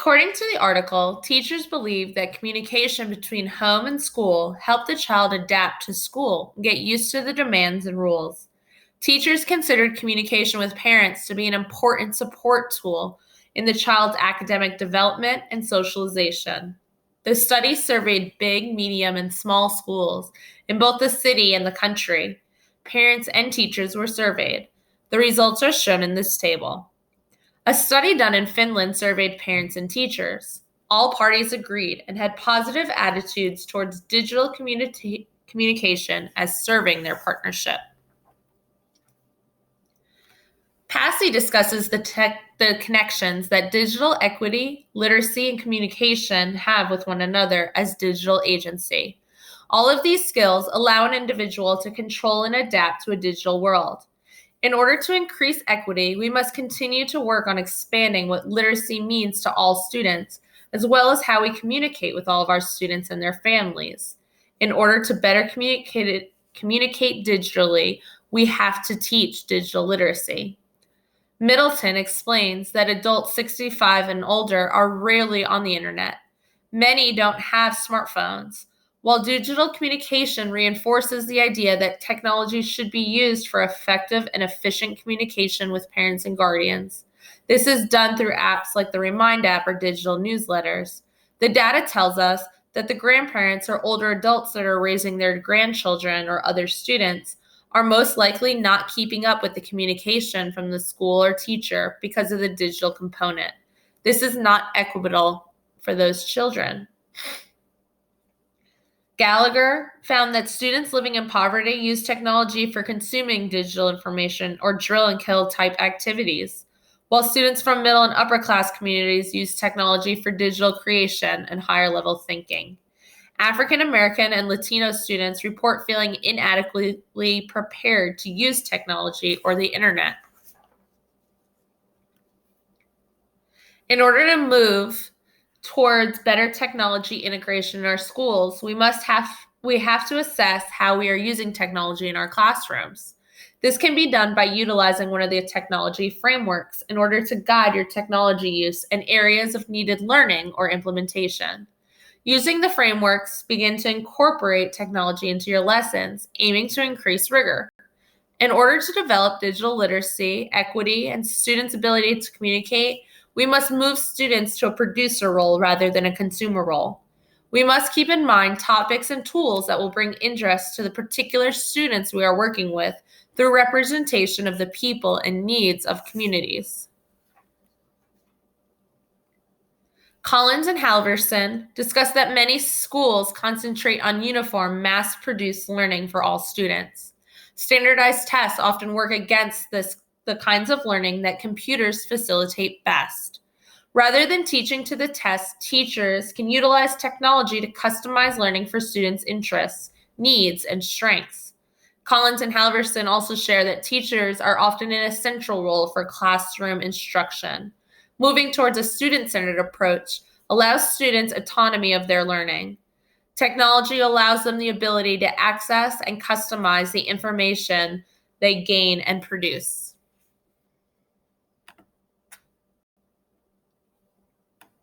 According to the article, teachers believe that communication between home and school help the child adapt to school and get used to the demands and rules. Teachers considered communication with parents to be an important support tool in the child's academic development and socialization. The study surveyed big, medium, and small schools in both the city and the country. Parents and teachers were surveyed. The results are shown in this table. A study done in Finland surveyed parents and teachers. All parties agreed and had positive attitudes towards digital communication as serving their partnership. Passy discusses the connections that digital equity, literacy, and communication have with one another as digital agency. All of these skills allow an individual to control and adapt to a digital world. In order to increase equity, we must continue to work on expanding what literacy means to all students, as well as how we communicate with all of our students and their families. In order to better communicate digitally, we have to teach digital literacy. Middleton explains that adults 65 and older are rarely on the internet. Many don't have smartphones. While digital communication reinforces the idea that technology should be used for effective and efficient communication with parents and guardians, this is done through apps like the Remind app or digital newsletters. The data tells us that the grandparents or older adults that are raising their grandchildren or other students are most likely not keeping up with the communication from the school or teacher because of the digital component. This is not equitable for those children. Gallagher found that students living in poverty use technology for consuming digital information or drill and kill type activities, while students from middle and upper class communities use technology for digital creation and higher level thinking. African American and Latino students report feeling inadequately prepared to use technology or the internet. In order to move towards better technology integration in our schools, we have to assess how we are using technology in our classrooms. This can be done by utilizing one of the technology frameworks in order to guide your technology use in areas of needed learning or implementation. Using the frameworks, begin to incorporate technology into your lessons, aiming to increase rigor. In order to develop digital literacy, equity, and students' ability to communicate, we must move students to a producer role rather than a consumer role. We must keep in mind topics and tools that will bring interest to the particular students we are working with through representation of the people and needs of communities. Collins and Halverson discuss that many schools concentrate on uniform, mass-produced learning for all students. Standardized tests often work against the kinds of learning that computers facilitate best. Rather than teaching to the test, teachers can utilize technology to customize learning for students' interests, needs, and strengths. Collins and Halverson also share that teachers are often in a central role for classroom instruction. Moving towards a student-centered approach allows students autonomy of their learning. Technology allows them the ability to access and customize the information they gain and produce.